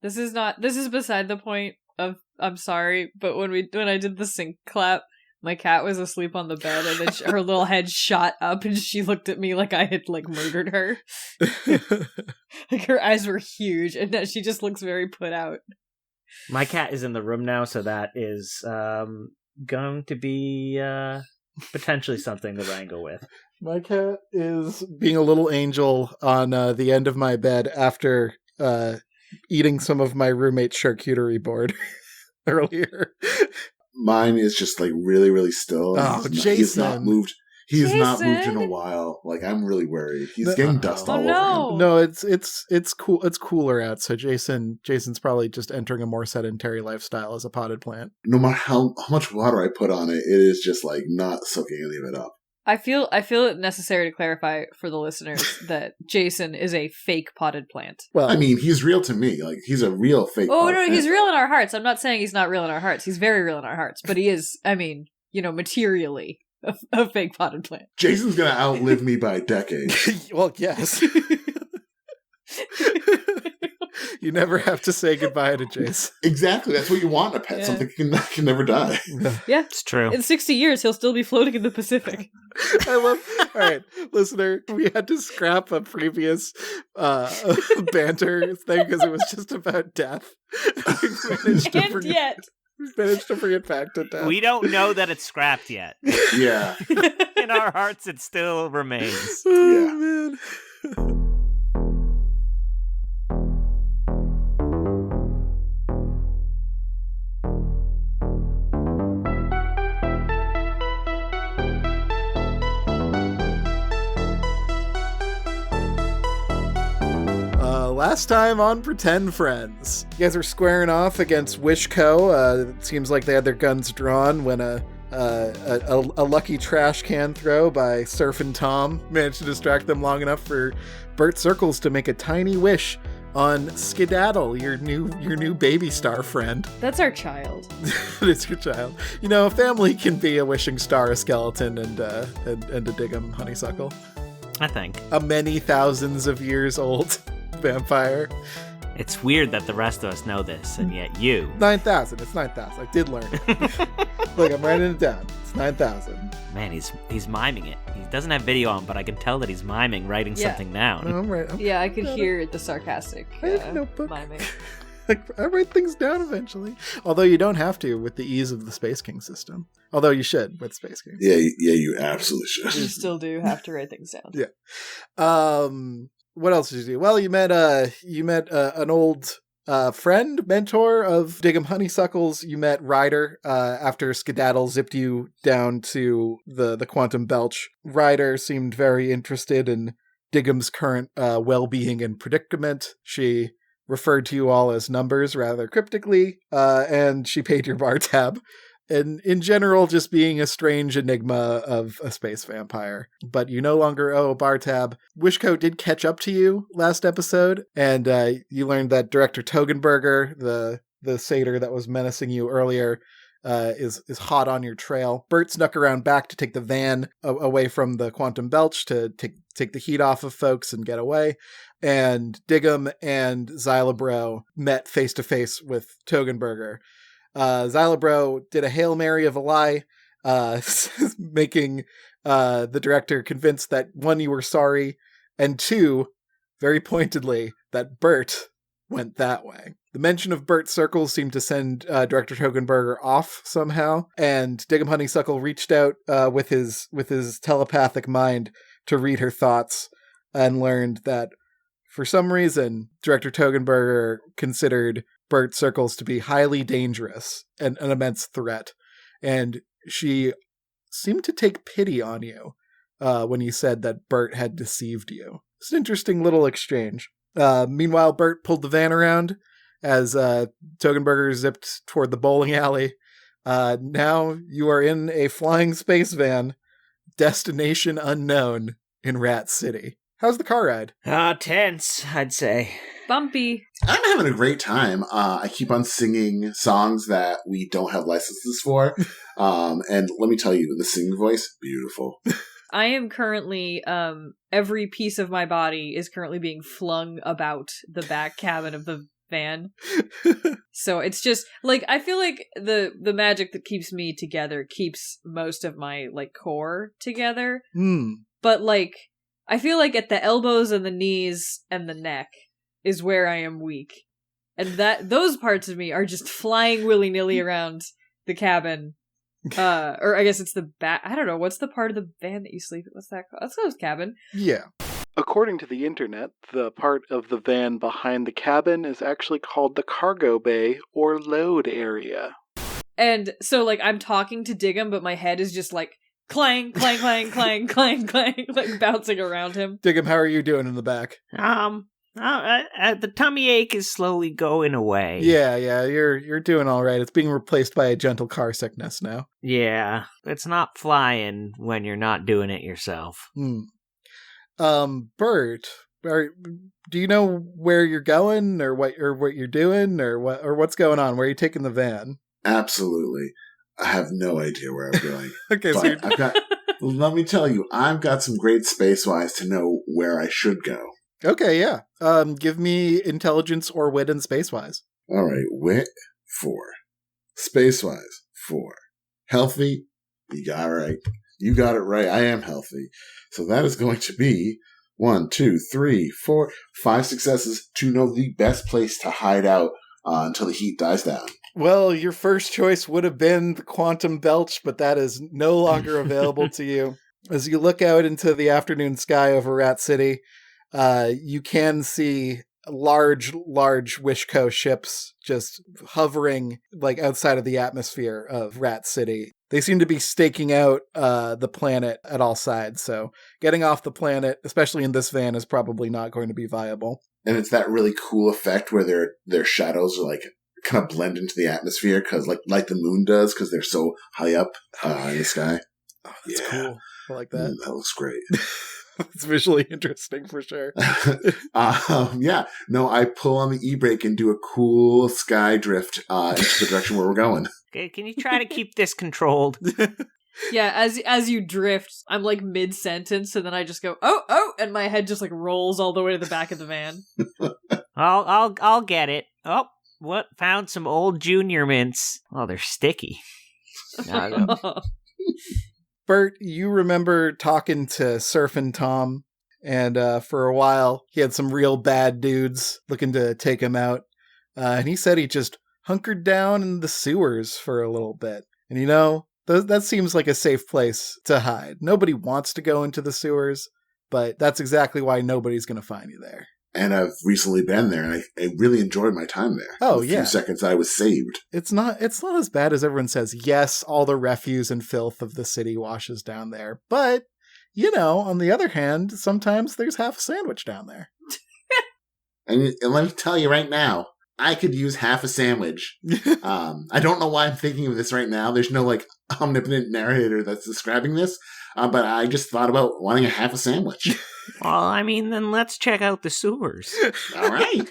This is beside the point of, I'm sorry, but when I did the sync clap, my cat was asleep on the bed, and then her little head shot up, and she looked at me like I had, like, murdered her. Like, her eyes were huge, and now she just looks very put out. My cat is in the room now, so that is going to be potentially something to wrangle with. My cat is being a little angel on the end of my bed after eating some of my roommate's charcuterie board earlier. Mine is just like really, really still. Oh, Jason. He's not moved. He's not moved in a while. Like, I'm really worried. He's getting dust all over him. No, it's cool. It's cooler out. So Jason's probably just entering a more sedentary lifestyle as a potted plant. No matter how much water I put on it, it is just like not soaking any of it up. I feel it necessary to clarify for the listeners that Jason is a fake potted plant. Well, I mean, he's real to me. Like, he's a real fake. Oh no, he's real in our hearts. I'm not saying he's not real in our hearts. He's very real in our hearts. But he is, I mean, materially a fake potted plant. Jason's gonna outlive me by a decade. Well, yes. You never have to say goodbye to Jace. Exactly. That's what you want in a pet. Yeah. Something that can never die. Yeah. It's true. In 60 years, he'll still be floating in the Pacific. All right, listener, we had to scrap a previous banter thing because it was just about death. We managed to bring it back to death. We don't know that it's scrapped yet. Yeah. In our hearts, it still remains. Oh, man. Last time on Pretend Friends. You guys are squaring off against Wishco. It seems like they had their guns drawn when a lucky trash can throw by Surfin' Tom managed to distract them long enough for Burt Circles to make a tiny wish on Skedaddle, your new baby star friend. That's our child. It's your child. A family can be a wishing star, a skeleton, and a Diggum honeysuckle. I think. A many thousands of years old vampire. It's weird that the rest of us know this, and yet you... 9,000. It's 9,000. I did learn it. Look, I'm writing it down. It's 9,000. Man, he's miming it. He doesn't have video on, but I can tell that he's miming, writing something down. No, I'm right. I could hear the sarcastic miming. I write things down eventually. Although you don't have to with the ease of the Space King system. Although you should with Space King. Yeah, you absolutely should. You still do have to write things down. Yeah. What else did you do? Well, you met an old friend, mentor of Diggum Honeysuckles. You met Ryder after Skedaddle zipped you down to the Quantum Belch. Ryder seemed very interested in Diggum's current well-being and predicament. She referred to you all as numbers rather cryptically, and she paid your bar tab. And in general, just being a strange enigma of a space vampire. But you no longer owe a bar tab. Wishco did catch up to you last episode, and you learned that Director Togenberger, the satyr that was menacing you earlier, is hot on your trail. Burt snuck around back to take the van away from the Quantum Belch to take the heat off of folks and get away. And Diggum and Xylabro met face-to-face with Togenberger. Xylabro did a Hail Mary of a lie, making the director convinced that, one, you were sorry, and two, very pointedly, that Burt went that way. The mention of Burt Circles seemed to send Director Togenberger off somehow, and Diggum Honeysuckle reached out with his telepathic mind to read her thoughts, and learned that, for some reason, Director Togenberger considered Burt Circles to be highly dangerous and an immense threat. And she seemed to take pity on you when you said that Burt had deceived you. It's an interesting little exchange. Meanwhile, Burt pulled the van around as Togenberger zipped toward the bowling alley. Now you are in a flying space van, destination unknown in Rat City. How's the car ride? Tense, I'd say. Bumpy. I'm having a great time. I keep on singing songs that we don't have licenses for. And let me tell you, the singing voice, beautiful. I am currently, every piece of my body is currently being flung about the back cabin of the van. So it's just like, I feel like the magic that keeps me together keeps most of my like core together. But like, I feel like at the elbows and the knees and the neck is where I am weak. And those parts of me are just flying willy-nilly around the cabin. Or I guess it's the back. I don't know. What's the part of the van that you sleep in? What's that called? Let's go with cabin. Yeah. According to the internet, the part of the van behind the cabin is actually called the cargo bay or load area. And so, like, I'm talking to Diggum, but my head is just like clang, clang, clang, clang, clang, clang, like bouncing around him. Diggum, how are you doing in the back? The tummy ache is slowly going away. Yeah, you're doing all right. It's being replaced by a gentle car sickness now. Yeah, it's not flying when you're not doing it yourself. Burt, do you know where you're going, or what you're doing, or what's going on? Where are you taking the van? Absolutely. I have no idea where I'm going. Okay, so let me tell you, I've got some great space-wise to know where I should go. okay, yeah. Give me intelligence or wit and space-wise. All right, wit 4, space-wise 4, healthy. You got it right. I am healthy, so that is going to be 1, 2, 3, 4, 5 successes to know the best place to hide out until the heat dies down. Well, your first choice would have been the quantum belch, but that is no longer available to you. As you look out into the afternoon sky over Rat City, you can see large Wishco ships just hovering like outside of the atmosphere of Rat City. They seem to be staking out the planet at all sides, so getting off the planet, especially in this van, is probably not going to be viable. And it's that really cool effect where their shadows are like kind of blend into the atmosphere, because like the moon does, because they're so high up in the sky. Oh, that's cool. I like that. That looks great. It's visually interesting for sure. Yeah. No, I pull on the e-brake and do a cool sky drift into the direction where we're going. Okay, can you try to keep this controlled? Yeah, as you drift, I'm like mid-sentence, and then I just go, oh, and my head just like rolls all the way to the back of the van. I'll get it. Oh, what? Found some old junior mints. Oh, they're sticky. Burt, you remember talking to Surfin' Tom, and for a while he had some real bad dudes looking to take him out, and he said he just hunkered down in the sewers for a little bit. And you know, that seems like a safe place to hide. Nobody wants to go into the sewers, but that's exactly why nobody's going to find you there. And I've recently been there, and I really enjoyed my time there. Oh, the yeah. few seconds I was saved. It's not as bad as everyone says. Yes, all the refuse and filth of the city washes down there. But, you know, on the other hand, sometimes there's half a sandwich down there. And let me tell you right now, I could use half a sandwich. I don't know why I'm thinking of this right now. There's no, like, omnipotent narrator that's describing this. But I just thought about wanting a half a sandwich. Well, I mean, then let's check out the sewers. All right.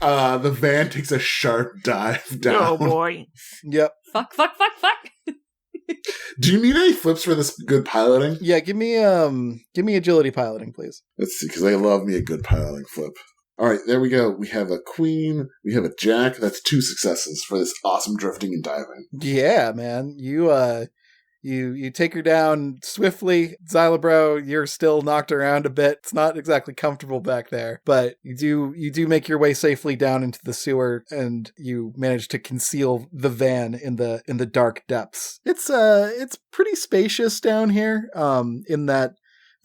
The van takes a sharp dive down. Oh, boy. Yep. Fuck. Do you need any flips for this good piloting? Yeah, give me agility piloting, please. Let's see, because I love me a good piloting flip. All right, there we go. We have a queen. We have a jack. That's 2 successes for this awesome drifting and diving. Yeah, man. You take her down swiftly. Xylabro, you're still knocked around a bit. It's not exactly comfortable back there, but you do make your way safely down into the sewer, and you manage to conceal the van in the dark depths. It's pretty spacious down here, in that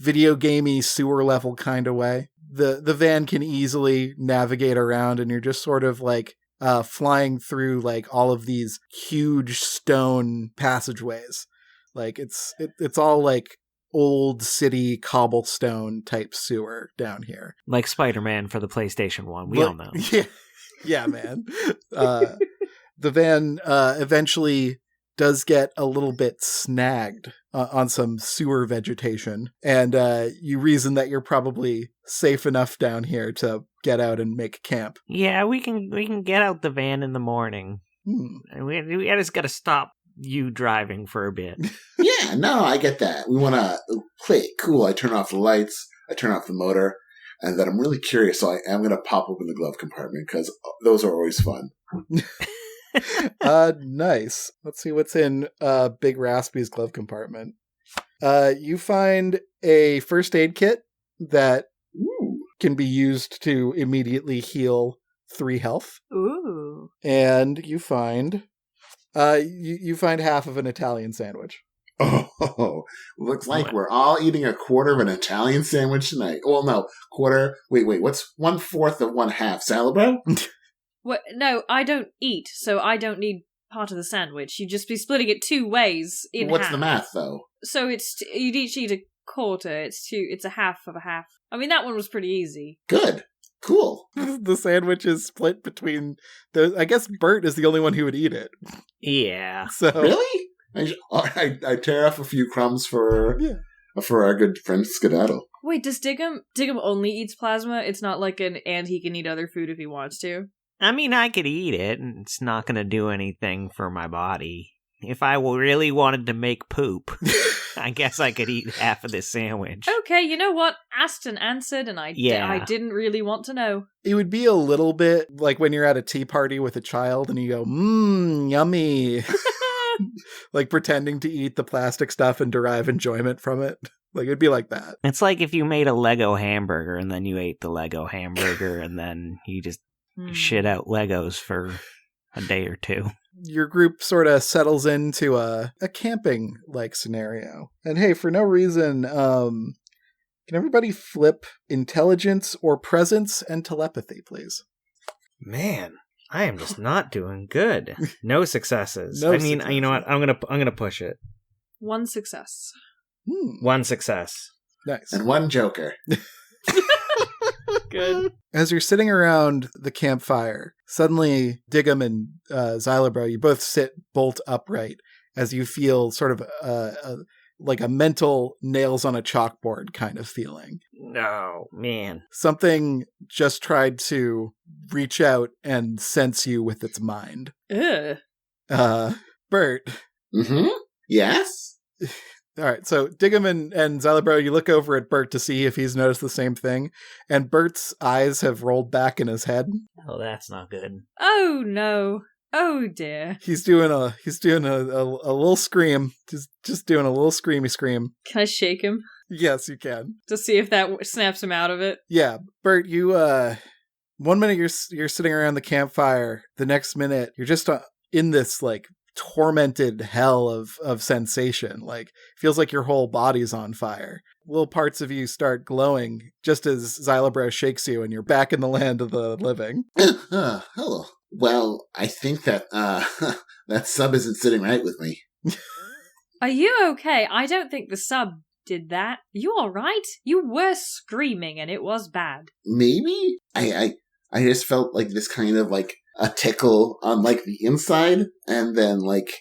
video gamey sewer level kind of way. The van can easily navigate around, and you're just sort of like flying through like all of these huge stone passageways. Like it's all like old city cobblestone type sewer down here. Like Spider-Man for the PlayStation 1. We all know. Yeah, man. The van eventually does get a little bit snagged on some sewer vegetation, and you reason that you're probably safe enough down here to get out and make camp. Yeah, we can get out the van in the morning. We just got to stop you driving for a bit. Yeah, no, I get that. We want to play it cool. I turn off the lights. I turn off the motor. and that I'm really curious, so I am going to pop open the glove compartment because those are always fun. Nice. Let's see what's in Big Raspy's glove compartment. You find a first aid kit that can be used to immediately heal 3 health. Ooh. And you find you find half of an Italian sandwich. Oh, looks like we're all eating a quarter of an Italian sandwich tonight. Well, no, quarter. Wait, what's 1/4 of 1/2? Salad? What? No, I don't eat, so I don't need part of the sandwich. You'd just be splitting it 2 ways in What's half. the math, though? So you'd each eat a quarter. It's a half of a half. I mean, that one was pretty easy. Good. Cool. The sandwich is split between I guess Burt is the only one who would eat it. Yeah. So Really? I tear off a few crumbs for our good friend Skedaddle. Wait, does Diggum only eats plasma? It's not like and he can eat other food if he wants to? I mean, I could eat it, and it's not going to do anything for my body. If I really wanted to make poop, I guess I could eat half of this sandwich. Okay, you know what? Asked and answered, and I didn't really want to know. it would be a little bit like when you're at a tea party with a child and you go, yummy. Like pretending to eat the plastic stuff and derive enjoyment from it. Like it'd be like that. It's like if you made a Lego hamburger and then you ate the Lego hamburger and then you just shit out Legos for a day or 2. Your group sort of settles into a camping like scenario. And hey, for no reason, can everybody flip intelligence or presence and telepathy, please? Man, I am just not doing good. No successes. No I mean, successes. you know what? I'm gonna push it. 1 success. 1 success. Nice. And 1 joker. Good. As you're sitting around the campfire, suddenly Diggum and Xylobro, you both sit bolt upright as you feel sort of like a mental nails on a chalkboard kind of feeling. No, man. Something just tried to reach out and sense you with its mind. Ugh. Burt. Mm-hmm. Yes? All right, so Diggum and Xylobro, you look over at Burt to see if he's noticed the same thing, and Burt's eyes have rolled back in his head. Oh, that's not good. Oh no. Oh dear. He's doing a little scream, just doing a little screamy scream. Can I shake him Yes, you can. to see if that snaps him out of it? Yeah, Burt, you 1 minute you're sitting around the campfire, the next minute you're just in this like tormented hell of sensation. Like feels like your whole body's on fire. Little parts of you start glowing just as Xylobro shakes you and you're back in the land of the living. Hello. Well, I think that that sub isn't sitting right with me. Are you okay? I don't think the sub did that. You alright? You were screaming and it was bad. Maybe? I just felt like this kind of like a tickle on like the inside and then like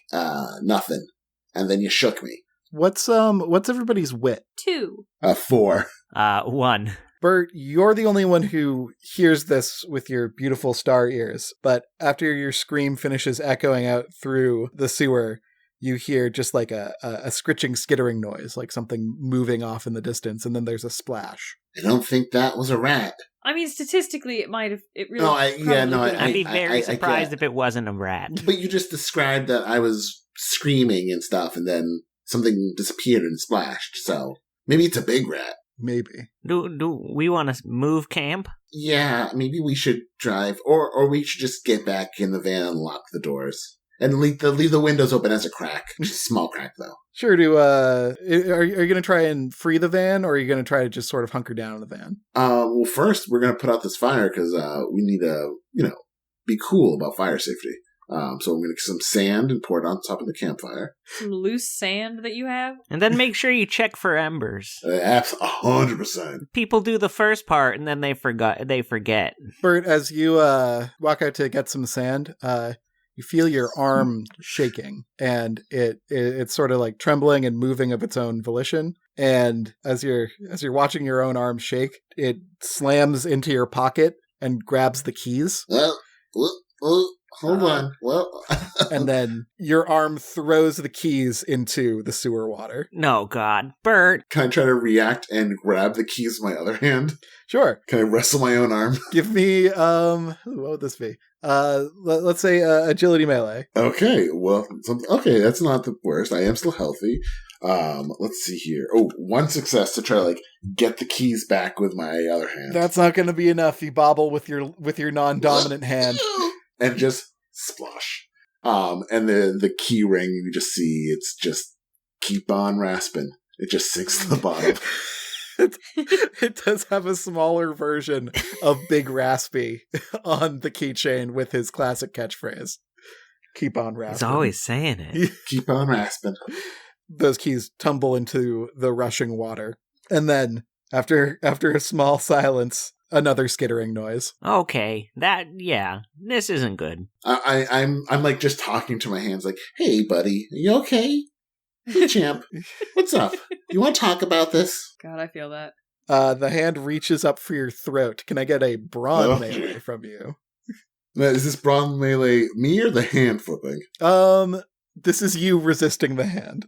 nothing. And then you shook me. What's everybody's wit? 2. 4. 1. Burt, you're the only one who hears this with your beautiful star ears, but after your scream finishes echoing out through the sewer, you hear just like a scritching, skittering noise, like something moving off in the distance, and then there's a splash. I don't think that was a rat. I mean, statistically, it might have. It really. No, probably could have. I'd be very I surprised get if it wasn't a rat. But you just described that I was screaming and stuff, and then something disappeared and splashed. So maybe it's a big rat. Maybe. Do we want to move camp? Yeah, maybe we should drive, or we should just get back in the van and lock the doors and leave the windows open as a crack, just a small crack though. Sure. Are you going to try and free the van, or are you going to try to just sort of hunker down in the van? Well, first we're gonna put out this fire because we need to, be cool about fire safety. So I'm gonna get some sand and pour it on top of the campfire. Some loose sand that you have. And then make sure you check for embers. Apps 100%. People do the first part and then they forget. Burt, as you walk out to get some sand, you feel your arm shaking, and it's sort of like trembling and moving of its own volition. And as you're watching your own arm shake, it slams into your pocket and grabs the keys. Well, hold on. Well, And then your arm throws the keys into the sewer water. No, God. Burt. Can I try to react and grab the keys with my other hand? Sure. Can I wrestle my own arm? Give me, what would this be? Let's say agility melee. Okay, well, okay, that's not the worst. I am still healthy. Let's see here. Oh, one success to try to get the keys back with my other hand. That's not going to be enough. You bobble with your non-dominant hand. And just splosh. And the key ring, you just see it's just keep on rasping. It just sinks to the bottom. It does have a smaller version of Big Raspy on the keychain with his classic catchphrase. Keep on rasping. He's always saying it. Keep on rasping. Those keys tumble into the rushing water. And then, after a small silence, another skittering noise. Okay, this isn't good. I'm just talking to my hands hey buddy, are you okay? Hey champ, what's up? You want to talk about this? God, I feel that. The hand reaches up for your throat. Can I get a brawn melee from you? Now, is this brawn melee me or the hand flipping? This is you resisting the hand.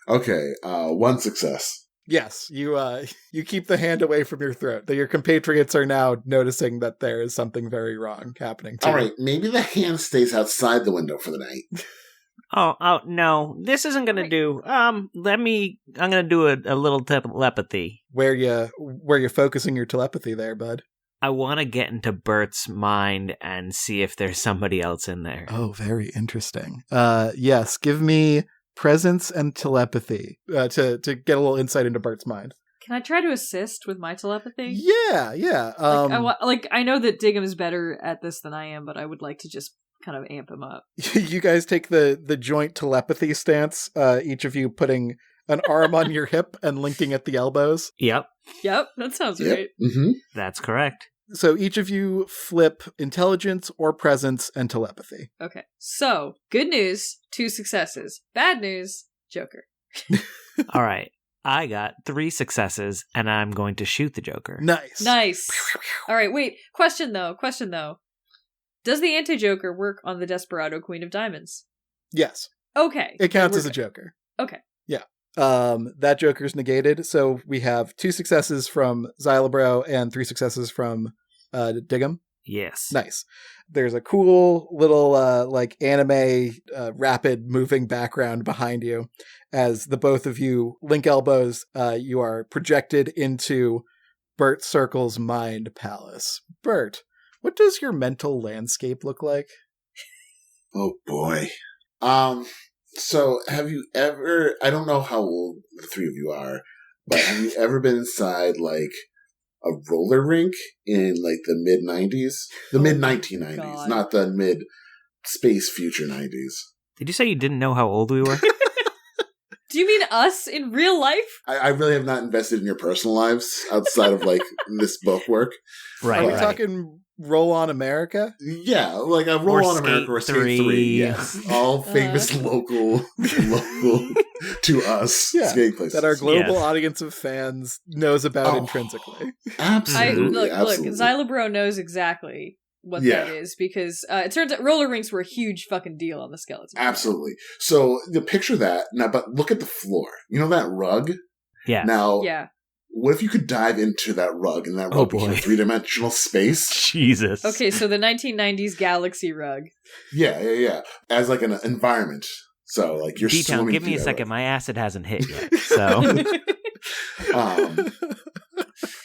Okay, one success. Yes, you keep the hand away from your throat. Your compatriots are now noticing that there is something very wrong happening to you. All right, maybe the hand stays outside the window for the night. Oh, no. This isn't going to do. I'm going to do a little telepathy. Where you focusing your telepathy there, bud? I want to get into Burt's mind and see if there's somebody else in there. Oh, very interesting. Yes, give me presence and telepathy to get a little insight into Burt's mind. Can I try to assist with my telepathy? Yeah. I know that Diggum's better at this than I am, but I would like to just kind of amp him up. You guys take the joint telepathy stance, each of you putting an arm on your hip and linking at the elbows. Yep, that sounds right. Mm-hmm. that's correct. So each of you flip intelligence or presence and telepathy. Okay, so good news, 2 successes. Bad news, Joker. All right, I got 3 successes, and I'm going to shoot the Joker. Nice. All right, wait. Question though. Does the anti-Joker work on the Desperado Queen of Diamonds? Yes. Okay. It counts as a Joker. Okay. Yeah. That Joker's negated, so we have 2 successes from Xylobro and 3 successes from Diggum. Yes. Nice. There's a cool little anime rapid moving background behind you as the both of you link elbows. You are projected into Burt Circle's mind palace. Burt, what does your mental landscape look like? Oh boy. So have you ever, I don't know how old the 3 of you are, but have you ever been inside a roller rink in the mid 90s? The mid 1990s, God. not the mid space future 90s. Did you say you didn't know how old we were? Do you mean us in real life? I really have not invested in your personal lives outside of this book work. Right. Are we right. talking Roll on America? Yeah, a Roll Or on Skate America or Skate 3. 3. Yes. All famous local to us Yeah, skate places. that our global Yes. audience of fans knows about Oh. intrinsically. Absolutely. Look, absolutely. Xylobro knows exactly what Yeah. that is because it turns out roller rinks were a huge fucking deal on the Skeleton. Absolutely. So the picture that now, but look at the floor. You know that rug? Yeah. Now, Yeah. what if you could dive into that rug and that Oh, rug became boy. 3-dimensional space? Jesus. Okay, so the 1990s Galaxy rug. Yeah. As an environment. So you're D-Town, swimming give me through a that second. rug. My acid hasn't hit yet. So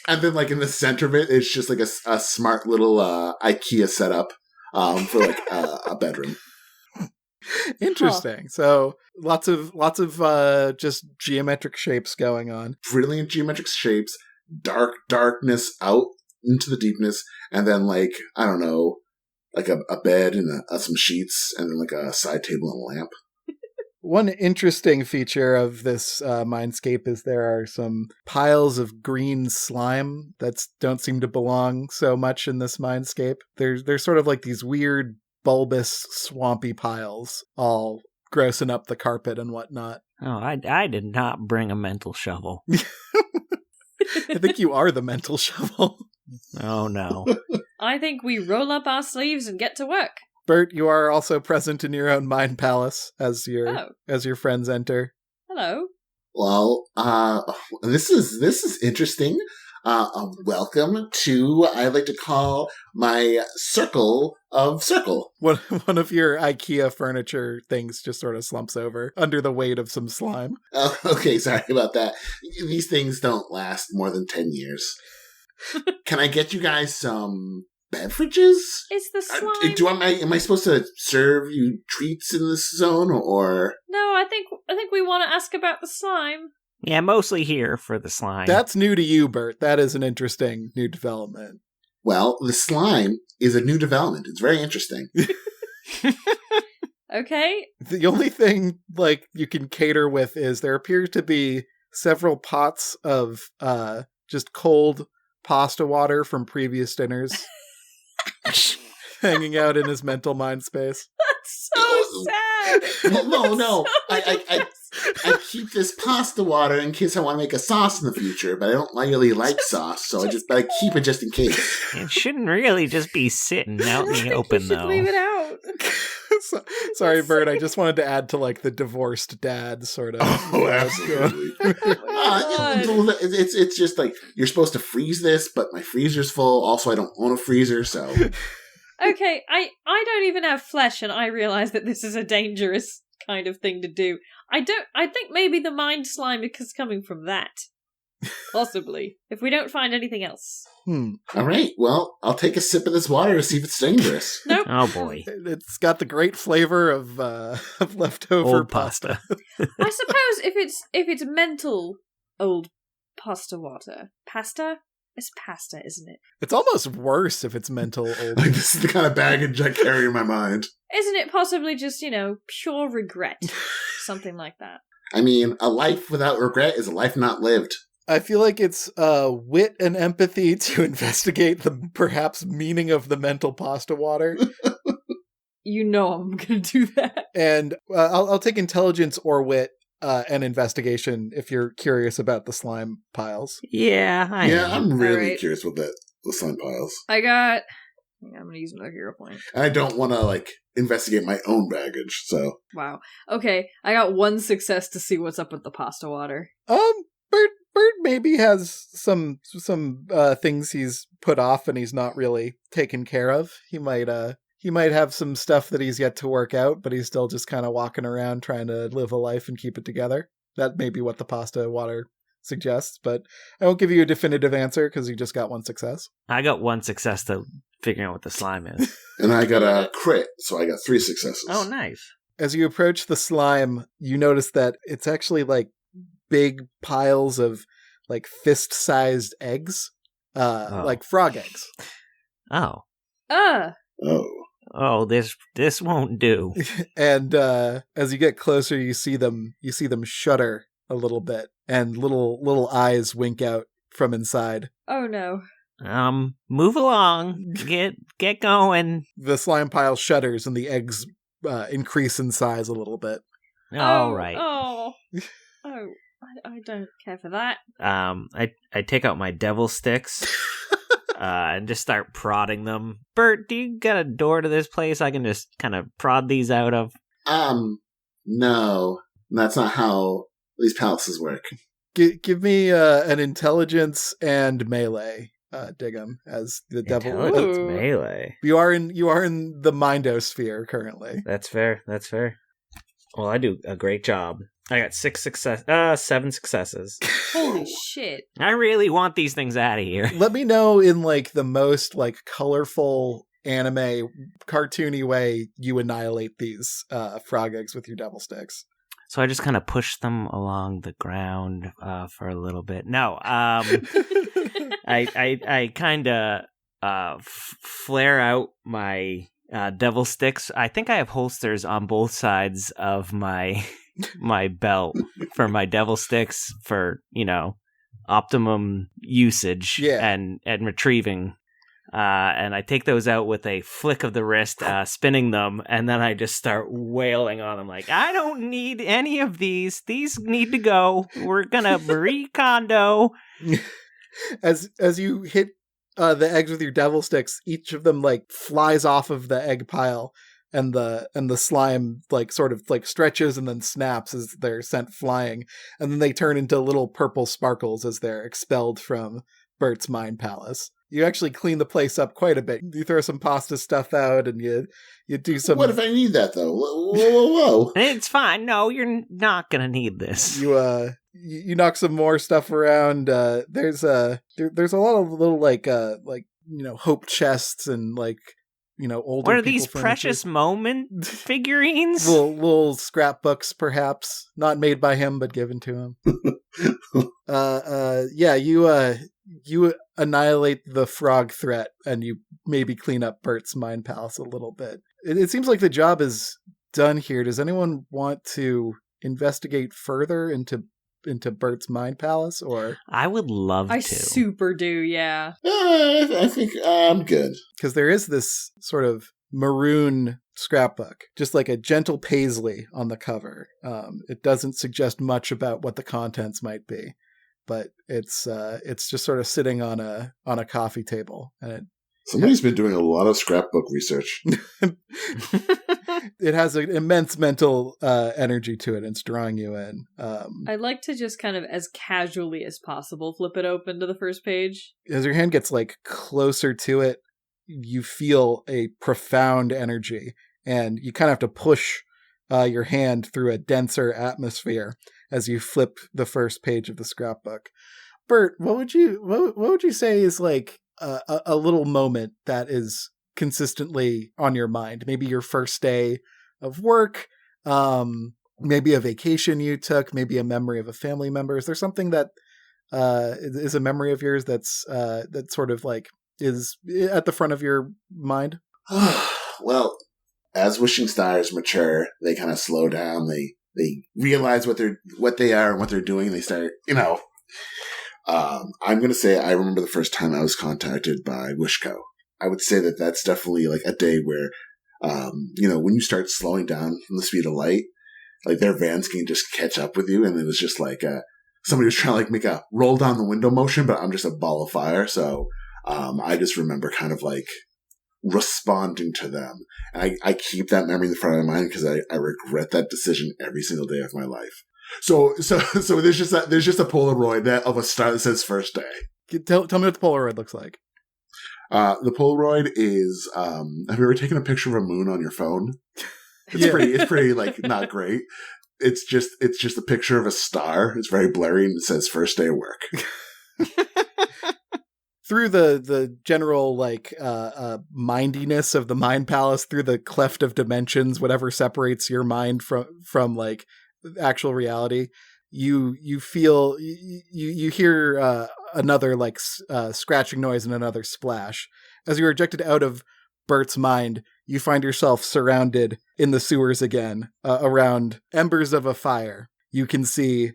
And then in the center of it, it's just a smart little IKEA setup for a bedroom. Interesting. So lots of just geometric shapes going on. Brilliant geometric shapes, darkness out into the deepness, and then I don't know, a bed and some sheets, and then a side table and a lamp. One interesting feature of this mindscape is there are some piles of green slime that don't seem to belong so much in this mindscape. There's sort of these weird bulbous swampy piles all grossing up the carpet and whatnot. Oh, I did not bring a mental shovel. I think you are the mental shovel. Oh, no. I think we roll up our sleeves and get to work. Burt, you are also present in your own mind palace as Oh, your friends enter. hello. Well, this is interesting. Welcome to, I like to call my circle of circle. One of your IKEA furniture things just sort of slumps over under the weight of some slime. Oh, okay, sorry about that. These things don't last more than 10 years. Can I get you guys some beverages? It's the slime. Am I supposed to serve you treats in this zone, or? No, I think we want to ask about the slime. Yeah, mostly here for the slime. That's new to you, Burt. That is an interesting new development. Well, the slime is a new development. It's very interesting. Okay. The only thing you can cater with is there appears to be several pots of just cold pasta water from previous dinners hanging out in his mental mind space. That's so sad. Well, no. That's I keep this pasta water in case I want to make a sauce in the future, but I don't really like sauce, so I keep it just in case. It shouldn't really just be sitting out in the open, you should though. leave it out. Sorry, Bert. I just wanted to add to the divorced dad sort of. Oh, absolutely. It's just you're supposed to freeze this, but my freezer's full. Also, I don't own a freezer, so. Okay, I don't even have flesh, and I realize that this is a dangerous kind of thing to do. I think maybe the mind slime is coming from that. Possibly. If we don't find anything else. All right, well, I'll take a sip of this water to see if it's dangerous. Nope. Oh, boy. It's got the great flavor of leftover Old pasta. I suppose if it's mental old pasta water. Pasta? It's pasta, isn't it? It's almost worse if it's mental old. This is the kind of baggage I carry in my mind. Isn't it possibly just, pure regret? Something like that. I mean, a life without regret is a life not lived. I feel like it's wit and empathy to investigate the perhaps meaning of the mental pasta water. You know I'm going to do that. And I'll take intelligence or wit and investigation if you're curious about the slime piles. Yeah, I'm really Right. curious with the slime piles. I'm going to use another hero point. And I don't want to, investigate my own baggage, so. Wow. Okay, I got one success to see what's up with the pasta water. Bert maybe has some things he's put off and he's not really taken care of. He might have some stuff that he's yet to work out, but he's still just kind of walking around trying to live a life and keep it together. That may be what the pasta water suggests, but I won't give you a definitive answer because you just got one success. I got one success to figuring out what the slime is. And I got a crit, so I got 3 successes. Oh, nice. As you approach the slime, you notice that it's actually big piles of fist-sized eggs, like frog eggs. Oh. Oh. This won't do. And as you get closer, you see them shudder a little bit, and little eyes wink out from inside. Oh no. Move along. Get going. The slime pile shudders, and the eggs increase in size a little bit. All right. Oh. I don't care for that. I take out my devil sticks and just start prodding them. Bert, do you got a door to this place I can just kind of prod these out of? No. That's not how these palaces work. Give me an intelligence and melee, Diggum, as the devil. Intelligence melee. You are in the mindosphere currently. That's fair. Well, I do a great job. I got 7 successes. Holy shit. I really want these things out of here. Let me know in the most colorful anime cartoony way you annihilate these frog eggs with your devil sticks. So I just kind of push them along the ground for a little bit. No, I kind of flare out my devil sticks. I think I have holsters on both sides of my belt for my devil sticks for optimum usage and retrieving. And I take those out with a flick of the wrist, spinning them, and then I just start wailing on them I don't need any of these. These need to go. We're gonna recondo. As you hit the eggs with your devil sticks, each of them flies off of the egg pile and the slime like sort of like stretches and then snaps as they're sent flying, and then they turn into little purple sparkles as they're expelled from Burt's Mind Palace. You actually clean the place up quite a bit. You throw some pasta stuff out, and you do some. What if I need that though? Whoa. It's fine. No, you're not gonna need this. You knock some more stuff around. There's a lot of little like hope chests and like older. What are these furniture. precious moment figurines? little scrapbooks, perhaps not made by him but given to him. You annihilate the frog threat, and you maybe clean up Burt's Mind Palace a little bit. It seems like the job is done here. Does anyone want to investigate further into Burt's Mind Palace? Or I would love I to. super do, yeah. I think I'm good. Because there is this sort of maroon scrapbook, just like a gentle paisley on the cover. It doesn't suggest much about what the contents might be, but it's just sort of sitting on a coffee table, and Somebody's been doing a lot of scrapbook research. it has an immense mental energy to it, and it's drawing you in. I'd like to just kind of as casually as possible flip it open to the first page. As your hand gets like closer to it, you feel a profound energy, and you kind of have to push your hand through a denser atmosphere as you flip the first page of the scrapbook. Burt, what would you say is like a little moment that is consistently on your mind? Maybe your first day of work, maybe a vacation you took, maybe a memory of a family member. Is there something that is a memory of yours that's that sort of like is at the front of your mind? Well, as wishing stars mature, they kind of slow down. They realize what they are and what they're doing. They start, I'm going to say I remember the first time I was contacted by Wishco. I would say that that's definitely like a day where, when you start slowing down from the speed of light, like their vans can just catch up with you. And it was just like somebody was trying to like make a roll down the window motion, but I'm just a ball of fire. So I just remember kind of like responding to them. And I keep that memory in the front of my mind because I regret that decision every single day of my life. So there's just a Polaroid of a star that says first day. Tell me what the Polaroid looks like. The Polaroid is, have you ever taken a picture of a moon on your phone? It's pretty like not great. It's just a picture of a star. It's very blurry and it says first day of work. Through the general like mindiness of the Mind Palace, through the cleft of dimensions, whatever separates your mind from like actual reality, you feel you hear another like scratching noise and another splash. As you're ejected out of Burt's mind, you find yourself surrounded in the sewers again, around embers of a fire. You can see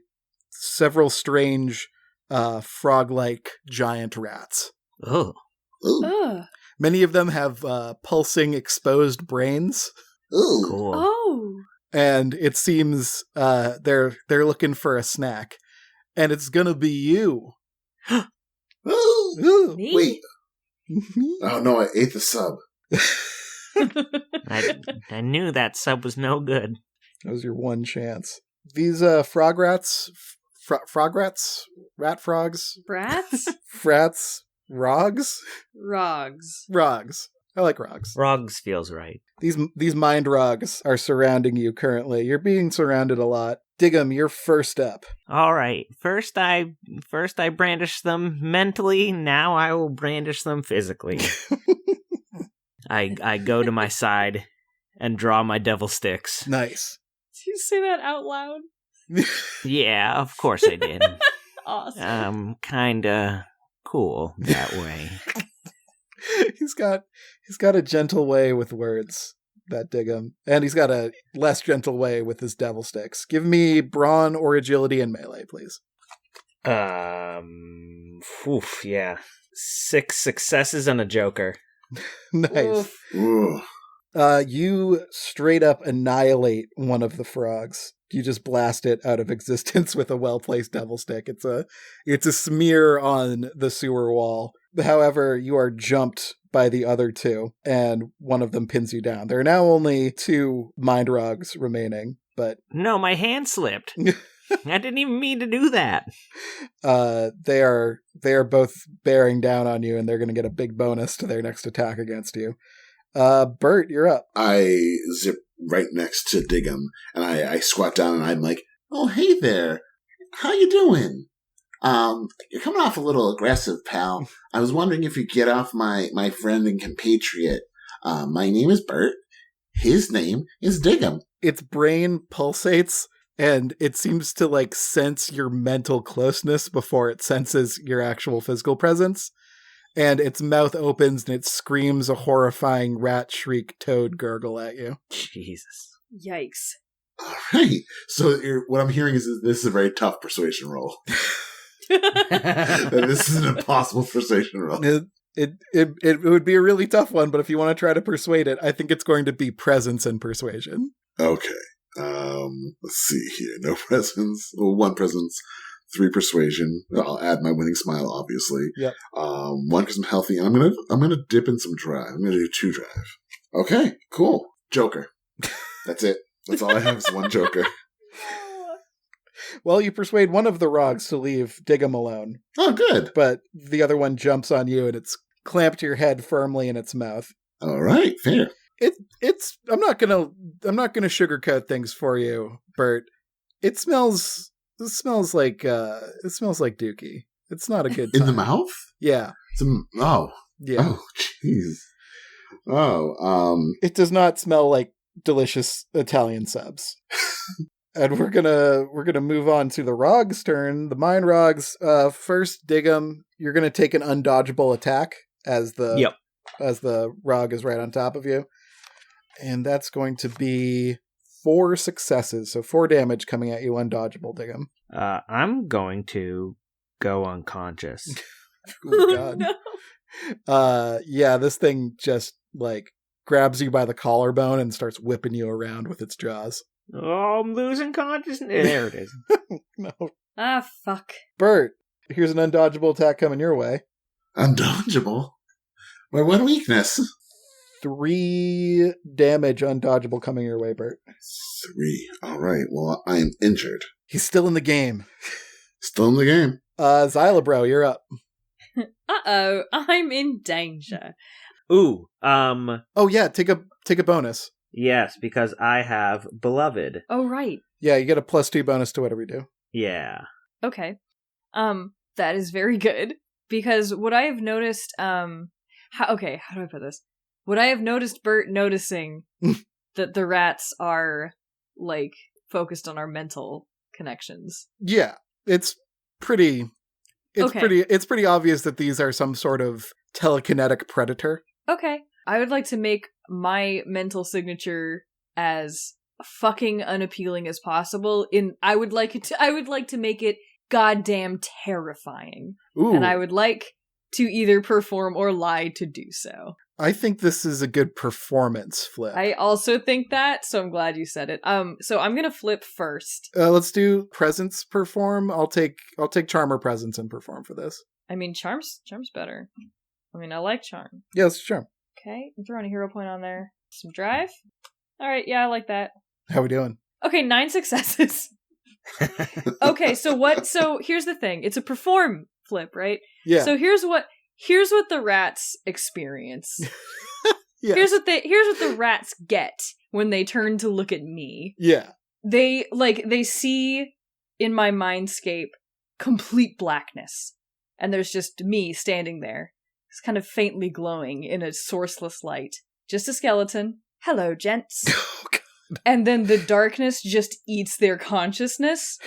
several strange frog-like giant rats. Oh. Ugh. Many of them have pulsing exposed brains. Ooh. Cool. Oh. And it seems they're looking for a snack, and it's gonna be you. Ooh. Me? Wait. Oh no, I ate the sub. I knew that sub was no good. That was your one chance. These frog rats, rat frogs, Brats? frats, rogs, Rogs. I like rogs. Rogs feels right. These mind rogs are surrounding you currently. You're being surrounded a lot. Diggum, you're first up. All right. First I brandish them mentally. Now I will brandish them physically. I go to my side and draw my devil sticks. Nice. Did you say that out loud? Yeah, of course I did. Awesome. Kinda cool that way. He's got a gentle way with words, that Diggum, and he's got a less gentle way with his devil sticks. Give me brawn or agility and melee, please. Yeah. 6 successes and a joker. Nice. Oof. Ooh. You straight up annihilate one of the frogs. You just blast it out of existence with a well-placed devil stick. It's a smear on the sewer wall. However, you are jumped by the other two, and one of them pins you down. There are now only 2 mind rogs remaining, but No, my hand slipped. I didn't even mean to do that. they are both bearing down on you, and they're going to get a big bonus to their next attack against you. Burt, you're up. I zip right next to Diggum, and I squat down, and I'm like, "Oh, hey there. How you doing? You're coming off a little aggressive, pal. I was wondering if you'd get off my friend and compatriot. My name is Burt. His name is Diggum." Its brain pulsates, and it seems to like sense your mental closeness before it senses your actual physical presence. And its mouth opens and it screams a horrifying rat shriek toad gurgle at you. Jesus. Yikes. All right. So what I'm hearing is that this is a very tough persuasion roll. That this is an impossible persuasion roll. It would be a really tough one, but if you want to try to persuade it, I think it's going to be presence and persuasion. Okay. Let's see here. No presence. Well, 1 presence. 3 persuasion. I'll add my winning smile, obviously. Yep. 1 because I'm healthy, and I'm gonna dip in some drive. I'm gonna do 2 drive. Okay, cool. Joker. That's it. That's all I have is 1 Joker. Well, you persuade one of the rogs to leave Diggum alone, Oh, good. but the other one jumps on you and it's clamped your head firmly in its mouth. All right, fair. It's I'm not gonna sugarcoat things for you, Bert. It smells like dookie. It's not a good time. In the mouth? Yeah. Oh. Yeah. Oh, jeez. Oh, It does not smell like delicious Italian subs. And we're gonna move on to the Rog's turn. The Mine Rogs. First, Diggum, you're gonna take an undodgeable attack as the Rog is right on top of you. And that's going to be 4 successes, so 4 damage coming at you undodgeable, Diggum. I'm going to go unconscious. Oh, God. No. Yeah, this thing just like grabs you by the collarbone and starts whipping you around with its jaws. Oh, I'm losing consciousness. There it is. No. Ah, fuck. Bert, here's an undodgeable attack coming your way. undodgeable? My one weakness. 3 damage undodgeable coming your way, Bert. 3. All right. Well, I am injured. He's still in the game. Still in the game. Xylabro, you're up. Uh-oh, I'm in danger. Ooh, Oh yeah, take a bonus. yes, because I have Beloved. Oh, right. Yeah, you get a +2 bonus to whatever you do. Yeah. Okay. That is very good. Because what I have noticed, how do I put this? What I have noticed Bert noticing that the rats are, like, focused on our mental connections. Yeah, it's pretty obvious that these are some sort of telekinetic predator. Okay. I would like to make my mental signature as fucking unappealing as possible. I would like to make it goddamn terrifying. Ooh, And I would like to either perform or lie to do so. I think this is a good performance flip. I also think that, so I'm glad you said it. So I'm gonna flip first. Let's do presence perform. I'll take charm or presence and perform for this. I mean, charm's better. I mean, I like charm. Yeah, let's charm. Okay, I'm throwing a hero point on there. Some drive. All right, yeah, I like that. How we doing? Okay, 9 successes. Okay, so here's the thing. It's a perform flip, right? Yeah. So here's what the rats experience. Yeah. Here's what the rats get when they turn to look at me. Yeah. They see in my mindscape complete blackness. And there's just me standing there. It's kind of faintly glowing in a sourceless light. Just a skeleton. Hello, gents. Oh, God. And then the darkness just eats their consciousness.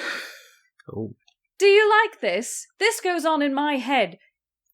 Oh. Do you like this? This goes on in my head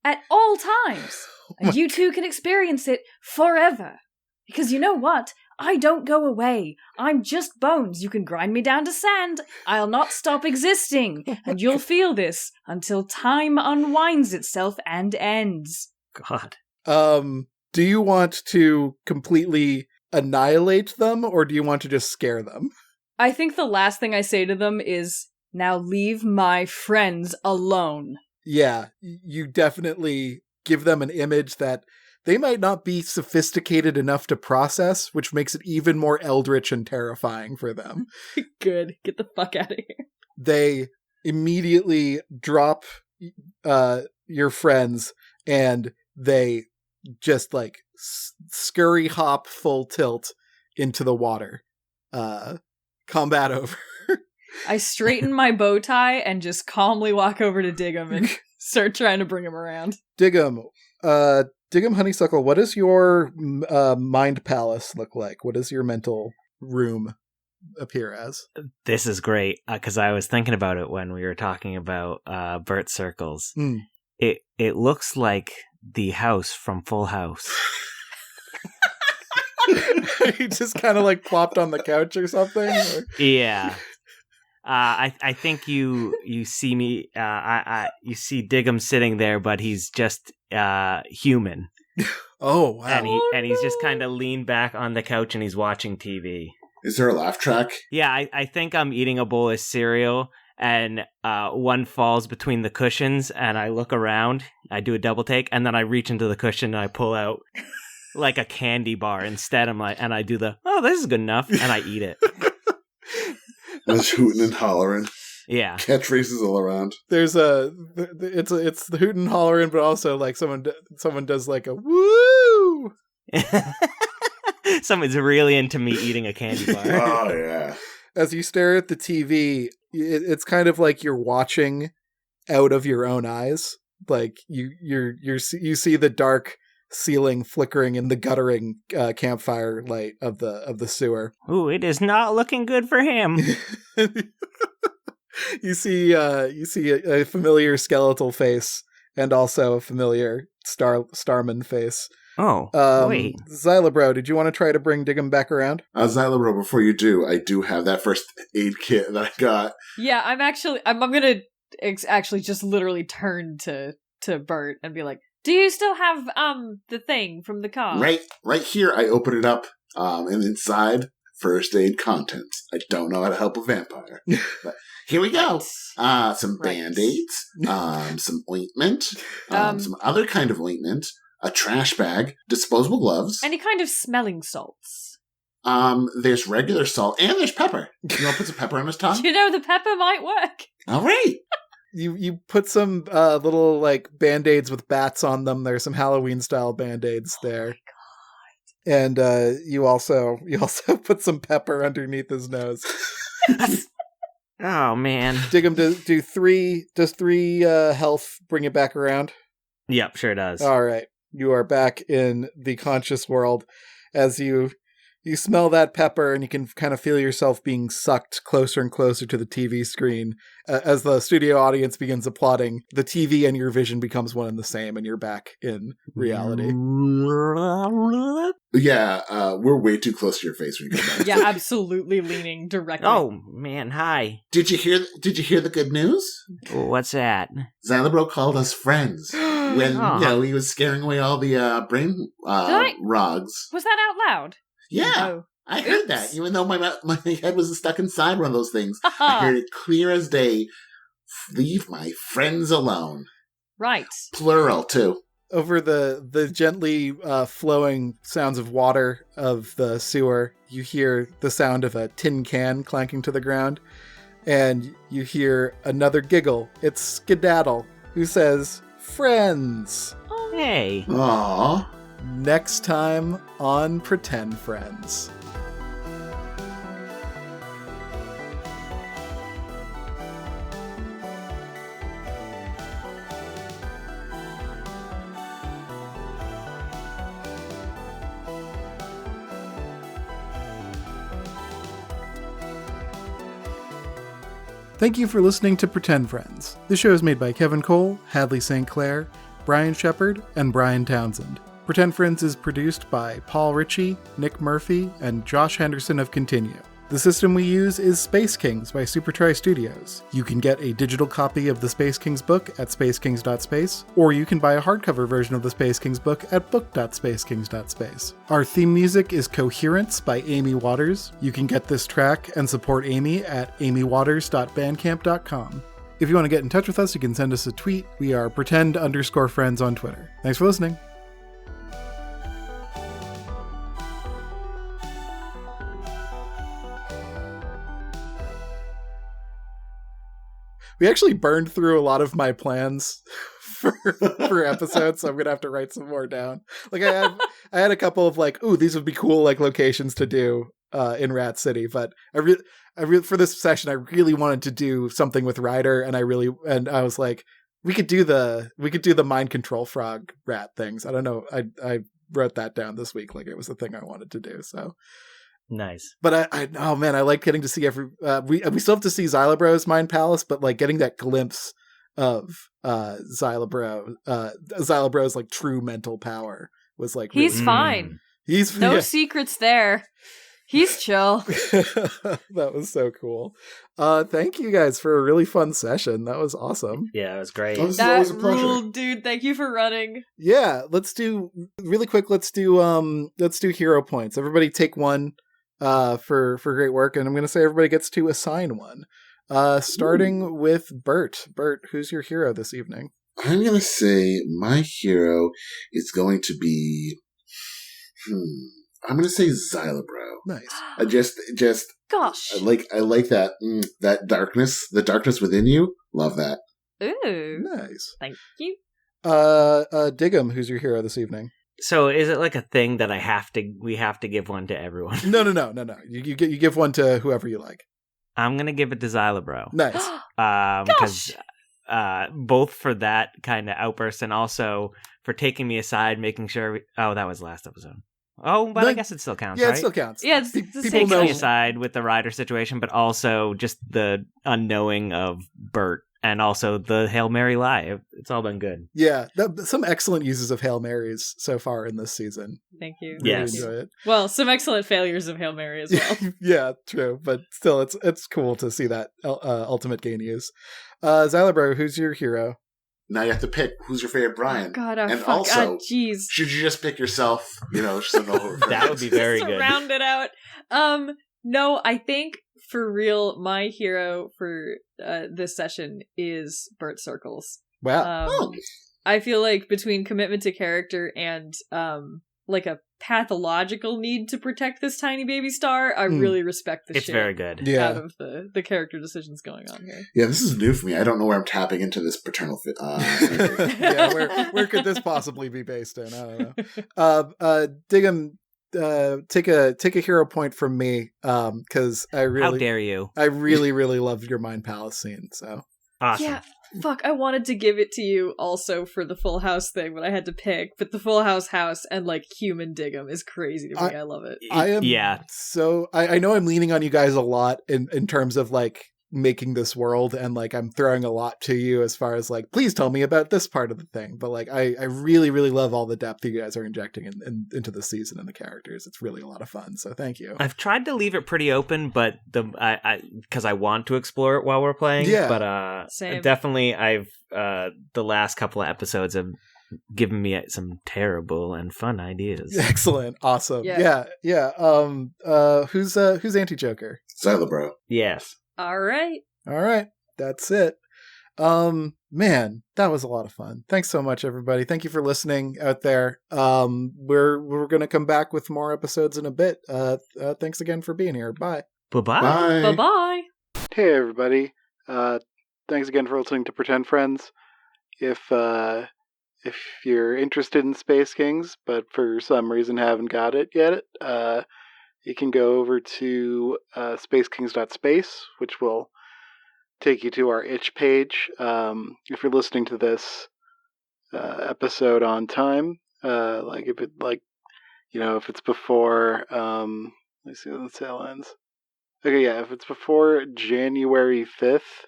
at all times. And you two can experience it forever. Because you know what? I don't go away. I'm just bones. You can grind me down to sand. I'll not stop existing. And you'll feel this until time unwinds itself and ends. God. Do you want to completely annihilate them, or do you want to just scare them? I think the last thing I say to them is, now leave my friends alone. Yeah, you definitely give them an image that they might not be sophisticated enough to process, which makes it even more eldritch and terrifying for them. Good. Get the fuck out of here. They immediately drop your friends, and they just like scurry hop full tilt into the water. Combat over. I straighten my bow tie and just calmly walk over to Diggum and start trying to bring him around. Diggum, Honeysuckle, what does your mind palace look like? What does your mental room appear as? This is great, because I was thinking about it when we were talking about Burt circles. It looks like the house from Full House. He just kind of like plopped on the couch or something? Or? Yeah. I think you see me. You see Diggum sitting there, but he's just human. Oh wow! And he's just kind of leaned back on the couch and he's watching TV. Is there a laugh track? Yeah, I think I'm eating a bowl of cereal, and one falls between the cushions, and I look around. I do a double take, and then I reach into the cushion and I pull out like a candy bar instead. I'm like, and I do this is good enough, and I eat it. There's hooting and hollering. Yeah, catchphrases all around. There's it's the hooting and hollering, but also like someone does like a woo. Someone's really into me eating a candy bar. Oh yeah. As you stare at the TV, it's kind of like you're watching out of your own eyes. Like you see the dark ceiling flickering in the guttering campfire light of the sewer. Ooh, it is not looking good for him. You see a familiar skeletal face and also a familiar Starman face. Oh, wait. Xylabro, did you want to try to bring Diggum back around? Xylabro, before you do, I do have that first aid kit that I got. Yeah, I'm gonna actually just literally turn to Burt and be like, do you still have the thing from the car? Right here, I open it up, and inside, first aid contents. I don't know how to help a vampire. But here we go. Some Band-Aids, some ointment, some other kind of ointment, a trash bag, disposable gloves. Any kind of smelling salts. There's regular salt, and there's pepper. You want to put some pepper on his tongue? You know, the pepper might work. All right. You put some little like Band-Aids with bats on them. There's some Halloween style Band-Aids there. Oh my God. And you also put some pepper underneath his nose. Oh man. Diggum, does 3 health bring it back around? Yep, sure does. All right. You are back in the conscious world as you smell that pepper, and you can kind of feel yourself being sucked closer and closer to the TV screen. As the studio audience begins applauding, the TV and your vision becomes one and the same, and you're back in reality. Yeah, we're way too close to your face when you come back. Yeah, absolutely leaning directly. Oh man, hi. Did you hear the good news? What's that? Xylabro called us friends when he was scaring away all the brain rogs. Was that out loud? Yeah, Oh. I heard that. Even though my head was stuck inside one of those things, I heard it clear as day. Leave my friends alone. Right. Plural too. Over the gently flowing sounds of water of the sewer, you hear the sound of a tin can clanking to the ground, and you hear another giggle. It's Skedaddle, who says, "Friends." Hey. Aww. Next time on Pretend Friends. Thank you for listening to Pretend Friends. This show is made by Kevin Cole, Hadley St. Clair, Brian Shepard, and Brian Townsend. Pretend Friends is produced by Paul Ritchie, Nick Murphy, and Josh Henderson of Continue. The system we use is Space Kings by Supertry Studios. You can get a digital copy of the Space Kings book at spacekings.space, or you can buy a hardcover version of the Space Kings book at book.spacekings.space. Our theme music is Coherence by Amy Waters. You can get this track and support Amy at amywaters.bandcamp.com. If you want to get in touch with us, you can send us a tweet. We are pretend_friends on Twitter. Thanks for listening. We actually burned through a lot of my plans for episodes, so I'm gonna have to write some more down. Like I had a couple of like, ooh, these would be cool like locations to do in Rat City, but I really for this session I really wanted to do something with Ryder, and I was like, we could do the mind control frog rat things. I don't know. I wrote that down this week, like it was the thing I wanted to do. So. Nice. But I like getting to see we still have to see Xylobro's Mind Palace, but like getting that glimpse of Xylobro's like true mental power was like He's really, fine. He's no secrets there. He's chill. That was so cool. Thank you guys for a really fun session. That was awesome. Yeah, it was great. This is That always a pleasure. ruled, dude. Thank you for running. Yeah, let's do hero points. Everybody take one for great work, and I'm going to say everybody gets to assign one. Starting with Burt. Burt, who's your hero this evening? I'm going to say my hero is going to be, I'm going to say Xylobro. Nice. I just, Gosh. I like that, that darkness, the darkness within you. Love that. Ooh. Nice. Thank you. Diggum, who's your hero this evening? So is it like a thing that we have to give one to everyone? No. You give one to whoever you like. I'm going to give it to Xylobro. Nice. Because both for that kind of outburst and also for taking me aside, making sure that was last episode. Oh, but I guess it still counts, yeah, right? it still counts. Yeah, it's the People same Taking know. me aside with the rider situation, but also just the unknowing of Burt and also the Hail Mary lie. It's all been good. Yeah, some excellent uses of Hail Marys so far in this season. Thank you. Really Yes. enjoy it. Well, some excellent failures of Hail Mary as well. Yeah, true, but still, it's cool to see that ultimate gain use. Xylobro, who's your hero? Now you have to pick who's your favorite Brian. God, and fuck. also, Jeez. should you just pick yourself? Just to know who That would be very Just to good. round it out. No, I think for real, my hero for this session is Burt Circles. Wow. I feel like between commitment to character and like a pathological need to protect this tiny baby star, I really respect the It's shit very good. Yeah. out of the character decisions going on here. Yeah, this is new for me. I don't know where I'm tapping into this paternal fit. Yeah, where could this possibly be based in? I don't know. Diggum, take a hero point from me, because How dare you? I really love your Mind Palace scene. So Awesome. Yeah, fuck, I wanted to give it to you also for the Full House thing, but I had to pick. But the Full House and like human Diggum is crazy to me. I love it. I am so I know I'm leaning on you guys a lot in terms of like making this world, and like I'm throwing a lot to you as far as like, please tell me about this part of the thing. But like I really love all the depth you guys are injecting into the season and the characters. It's really a lot of fun. So thank you. I've tried to leave it pretty open, but because I want to explore it while we're playing. Yeah. But Same. definitely I've the last couple of episodes have given me some terrible and fun ideas. Excellent. Awesome. Yeah. Yeah. Who's anti-Joker? Xylobro. Yes. All right. All right. That's it. Man, that was a lot of fun. Thanks so much, everybody. Thank you for listening out there. We're going to come back with more episodes in a bit. Thanks again for being here. Bye. Bye-bye. Bye. Bye-bye. Hey everybody. Thanks again for listening to Pretend Friends. If you're interested in Space Kings, but for some reason haven't got it yet, you can go over to spacekings.space, which will take you to our itch page. If you're listening to this episode on time, if it's before, let's see when the sale ends. Okay, yeah, if it's before January 5th,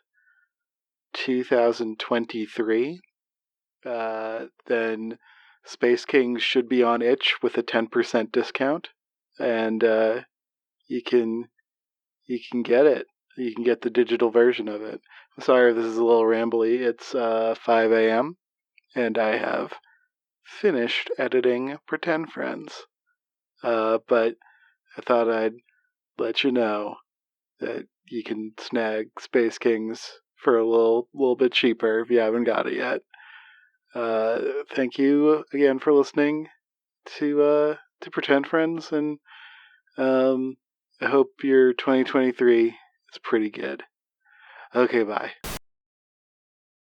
2023, then Space Kings should be on itch with a 10% discount. And you can get it. You can get the digital version of it. I'm sorry if this is a little rambly. It's 5 a.m. and I have finished editing Pretend Friends. But I thought I'd let you know that you can snag Space Kings for a little bit cheaper if you haven't got it yet. Thank you again for listening to Pretend Friends, and I hope your 2023 is pretty good. Okay, bye.